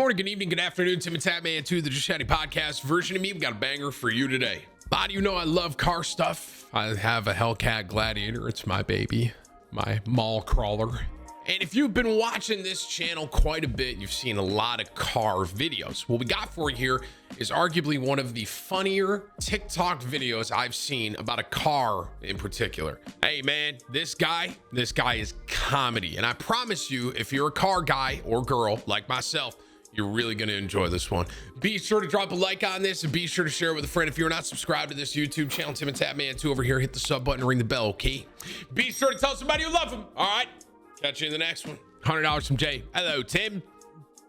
morning, good evening, good afternoon. Timthetatman 2, the Just Chatting podcast version of me. We got a banger for you today. A lot of you know I love car stuff. I have a Hellcat Gladiator. It's my baby, my mall crawler. And if you've been watching this channel quite a bit, you've seen a lot of car videos. What we got for you here is arguably one of the funnier TikTok videos I've seen about a car in particular. Hey man, this guy is comedy. And I promise you, if you're a car guy or girl like myself, you're really gonna enjoy this one. Be sure to drop a like on this and be sure to share it with a friend. If you're not subscribed to this YouTube channel, Timthetatman 2 over here, hit the sub button and ring the bell, okay? Be sure to tell somebody you love them, all right? Catch you in the next one. $100 from Jay. Hello, Tim.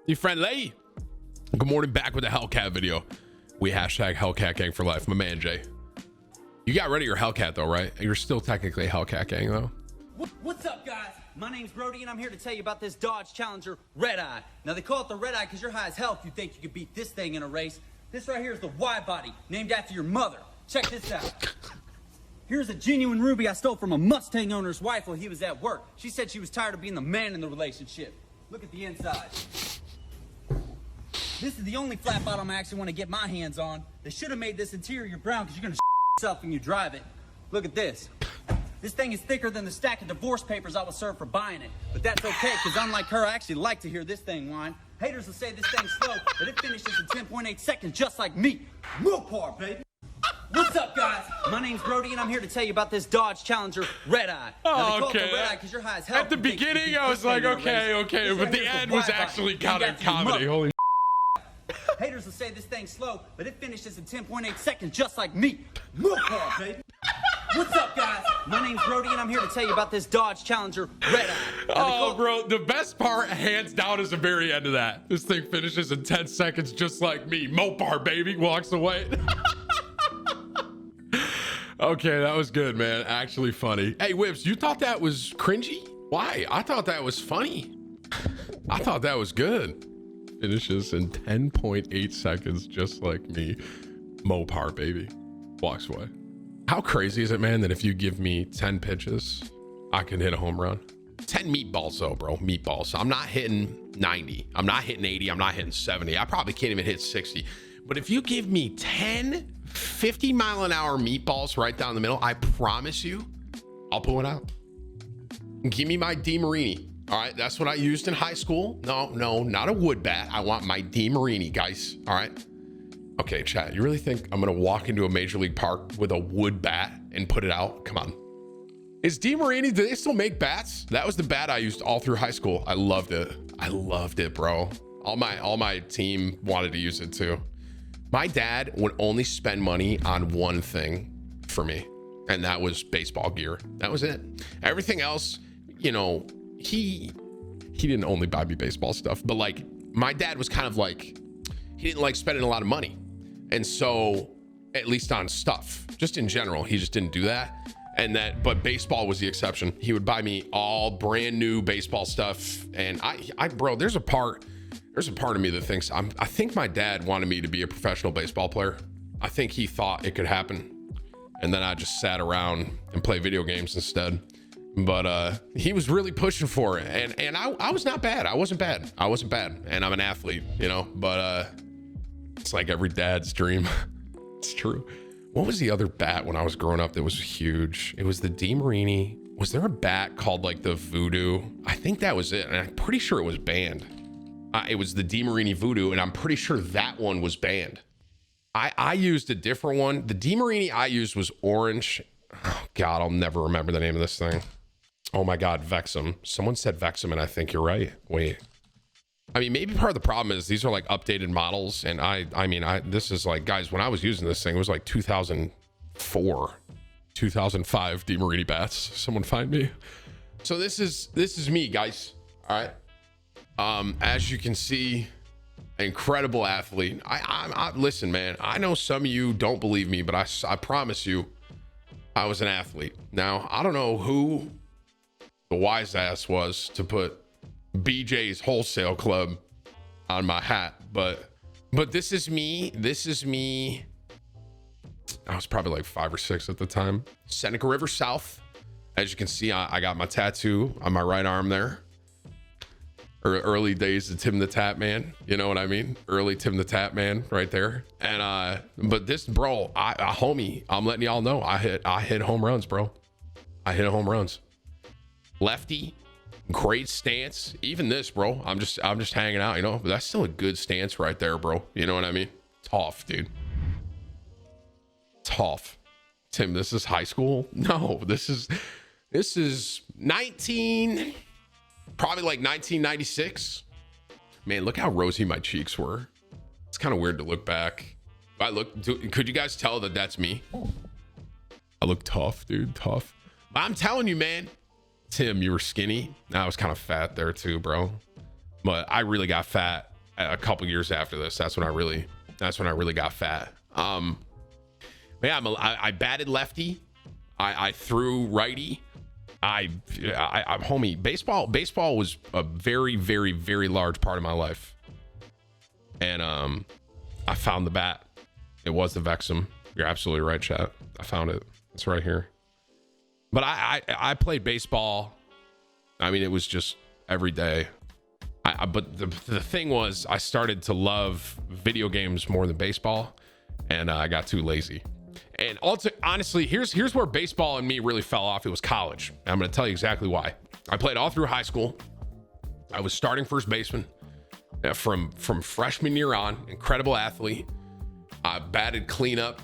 You friendly? Good morning, back with a Hellcat video. We hashtag Hellcat gang for life. My man, Jay. You got rid of your Hellcat though, right? You're still technically a Hellcat gang though. What's up, guys? My name's Brody and I'm here to tell you about this Dodge Challenger Red Eye. Now they call it the Red Eye because you're high as hell if you think you could beat this thing in a race. This right here is the Y body, named after your mother. Check this out. Here's a genuine ruby I stole from a Mustang owner's wife while he was at work. She said she was tired of being the man in the relationship. Look at the inside. This is the only flat bottom I actually want to get my hands on. They should have made this interior brown because you're going to yourself when you drive it. Look at this. This thing is thicker than the stack of divorce papers I was served for buying it. But that's okay, because unlike her, I actually like to hear this thing whine. Haters will say this thing's slow, but it finishes in 10.8 seconds just like me. Mopar, baby. What's up, guys? My name's Brody, and I'm here to tell you about this Dodge Challenger Red Eye. Now, they call it the Red Eye because you're high as hell. At the beginning, I was like, okay, but the end was actually kind of comedy. Holy Haters will say this thing's slow, but it finishes in 10.8 seconds just like me. Mopar, baby. What's up, guys? My name's Brody, and I'm here to tell you about this Dodge Challenger Red Eye. Oh, bro, the best part, hands down, is the very end of that. This thing finishes in 10 seconds just like me. Mopar, baby, walks away. Okay, that was good, man. Actually funny. Hey, Whips, you thought that was cringy? Why? I thought that was funny. I thought that was good. Finishes in 10.8 seconds, just like me. Mopar, baby. Walks away. How crazy is it, man, that if you give me 10 pitches, I can hit a home run? 10 meatballs, though, bro. Meatballs. I'm not hitting 90. I'm not hitting 80. I'm not hitting 70. I probably can't even hit 60. But if you give me 10 50-mile-an-hour meatballs right down the middle, I promise you, I'll pull it out. Give me my DeMarini. All right, that's what I used in high school. No, not a wood bat. I want my DeMarini, guys. All right. Okay, chat. You really think I'm gonna walk into a major league park with a wood bat and put it out? Come on. Is DeMarini? Do they still make bats? That was the bat I used all through high school. I loved it. I loved it, bro. All my team wanted to use it too. My dad would only spend money on one thing for me, and that was baseball gear. That was it. Everything else, you know, he didn't only buy me baseball stuff, but like my dad was kind of like, he didn't like spending a lot of money. And so, at least on stuff, just in general, he just didn't do that. But baseball was the exception. He would buy me all brand new baseball stuff. And bro, there's a part of me that thinks I think my dad wanted me to be a professional baseball player. I think he thought it could happen. And then I just sat around and play video games instead. But he was really pushing for it. And I was not bad. I wasn't bad. And I'm an athlete, you know, but it's like every dad's dream. It's true. What was the other bat when I was growing up that was huge? It was the DeMarini. Was there a bat called like the Voodoo? I think that was it. And I'm pretty sure it was banned. It was the DeMarini Voodoo, and I'm pretty sure that one was banned. I used a different one. The DeMarini I used was orange. Oh, God, I'll never remember the name of this thing. Oh, my God, Vexum. Someone said Vexum, and I think you're right. Wait. I mean, maybe part of the problem is these are, like, updated models, and this is, like, guys, when I was using this thing, it was, like, 2004, 2005 DeMarini bats. Someone find me. So this is me, guys. All right. As you can see, incredible athlete. I listen, man, I know some of you don't believe me, but I promise you I was an athlete. Now, I don't know who the wise ass was to put BJ's Wholesale Club on my hat, but this is me. I was probably like 5 or 6 at the time. Seneca River South. As you can see, I got my tattoo on my right arm there. or early days of Timthetatman. You know what I mean? Early Timthetatman right there. And but this, bro, homie, I'm letting y'all know, I hit home runs, bro. I hit home runs. Lefty, great stance. Even this, bro, I'm just hanging out, you know. But that's still a good stance right there, bro. You know what I mean? Tough, dude. Tough. Tim, this is high school? No, this is probably like 1996. Man, look how rosy my cheeks were. It's kind of weird to look back. Could you guys tell that that's me? I look tough, dude, tough. But I'm telling you, man, Tim, you were skinny. I was kind of fat there too, bro. But I really got fat a couple years after this. That's when I really got fat. Yeah, I batted lefty. I threw righty. Homie, baseball was a very, very, very large part of my life. And I found the bat. It was the Vexum. You're absolutely right, chat. I found it. It's right here. But I played baseball. I mean, it was just every day. But the thing was, I started to love video games more than baseball, and I got too lazy. And also, honestly, here's where baseball and me really fell off. It was college. I'm going to tell you exactly why. I played all through high school. I was starting first baseman from freshman year on. Incredible athlete. I batted cleanup.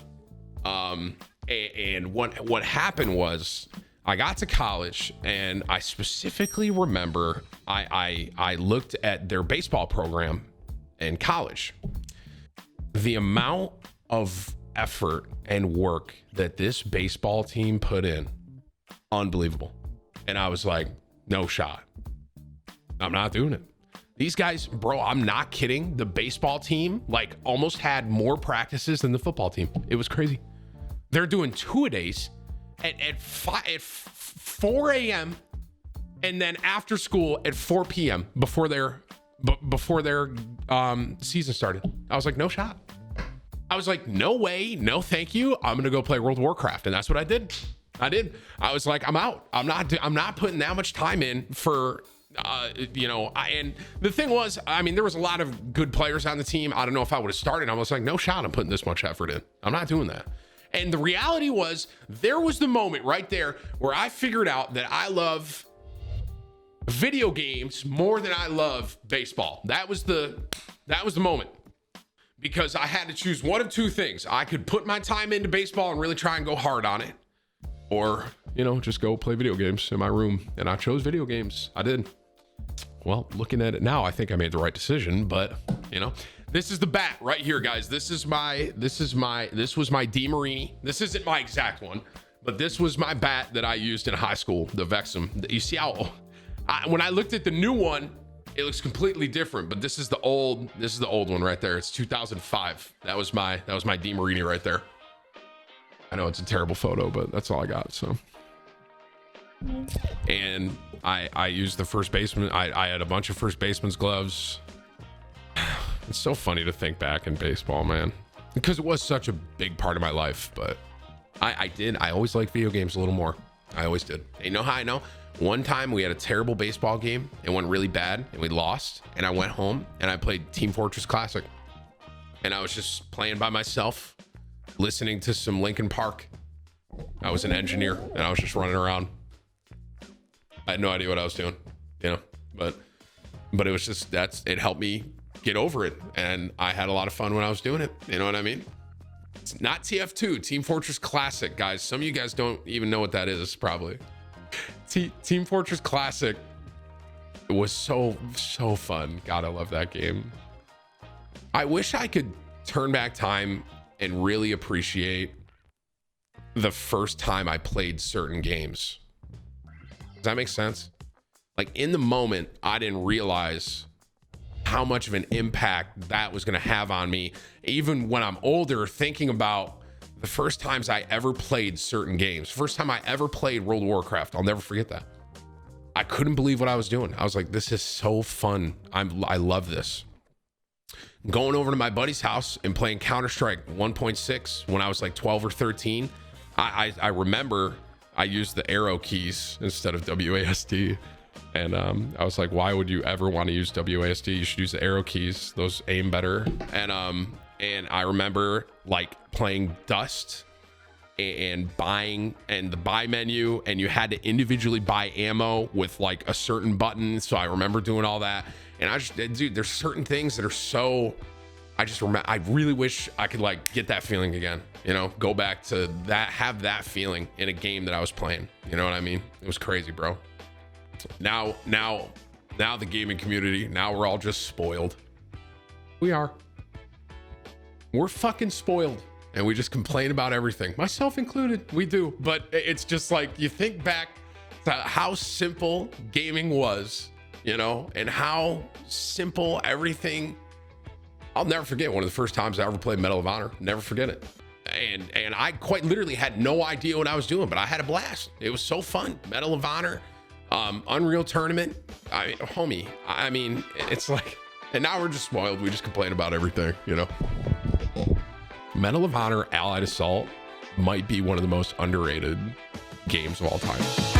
And what happened was I got to college, and I specifically remember I looked at their baseball program in college. The amount of effort and work that this baseball team put in, unbelievable. And I was like, no shot. I'm not doing it. These guys, bro, I'm not kidding. The baseball team like almost had more practices than the football team. It was crazy. They're doing two-a-days at 4 a.m. and then after school at 4 p.m. before their season started. I was like, no shot. I was like, no way, no thank you. I'm gonna go play World of Warcraft, and that's what I did. I was like, I'm out. I'm not putting that much time in for, and the thing was, I mean, there was a lot of good players on the team. I don't know if I would have started. I was like, no shot. I'm putting this much effort in. I'm not doing that. And the reality was, there was the moment right there where I figured out that I love video games more than I love baseball. That was the moment. Because I had to choose one of two things. I could put my time into baseball and really try and go hard on it, or, just go play video games in my room. And I chose video games. I did. Well, looking at it now, I think I made the right decision, but this is the bat right here, guys. This was my DeMarini. This isn't my exact one, but this was my bat that I used in high school, the Vexum. You see how, when I looked at the new one, it looks completely different, but this is the old one right there. It's 2005. That was my DeMarini right there. I know it's a terrible photo, but that's all I got. So, and I used the first baseman. I had a bunch of first baseman's gloves. It's so funny to think back in baseball, man, because it was such a big part of my life. But I always liked video games a little more. I always did. And you know how I know? One time we had a terrible baseball game. It went really bad and we lost. And I went home and I played Team Fortress Classic. And I was just playing by myself, listening to some Linkin Park. I was an engineer and I was just running around. I had no idea what I was doing, but it was just, it helped me get over it. And I had a lot of fun when I was doing it. You know what I mean? It's not TF2, Team Fortress Classic, guys. Some of you guys don't even know what that is, probably. Team Fortress Classic was so fun. God, I love that game. I wish I could turn back time and really appreciate the first time I played certain games. Does that make sense? Like, in the moment, I didn't realize how much of an impact that was going to have on me. Even when I'm older, thinking about the first times I ever played certain games, first time I ever played World of Warcraft, I'll never forget that. I couldn't believe what I was doing. I was like, this is so fun. I love this. Going over to my buddy's house and playing Counter-Strike 1.6 when I was like 12 or 13. I remember I used the arrow keys instead of WASD. And I was like, why would you ever want to use WASD? You should use the arrow keys. Those aim better. And I remember like playing Dust and buying and the buy menu, and you had to individually buy ammo with like a certain button. So I remember doing all that. And I just, dude, there's certain things that are so, I just remember, I really wish I could like get that feeling again, you know, go back to that, have that feeling in a game that I was playing. You know what I mean? It was crazy, bro. Now the gaming community, now we're all just spoiled. We are. We're fucking spoiled. And we just complain about everything, myself included. We do. But it's just like, you think back to how simple gaming was, you know, and how simple everything. I'll never forget one of the first times I ever played Medal of Honor. Never forget it. And I quite literally had no idea what I was doing, but I had a blast. It was so fun. Medal of Honor, Unreal Tournament. Homie, I mean, it's like, and now we're just spoiled. We just complain about everything, you know. Medal of Honor Allied Assault might be one of the most underrated games of all time.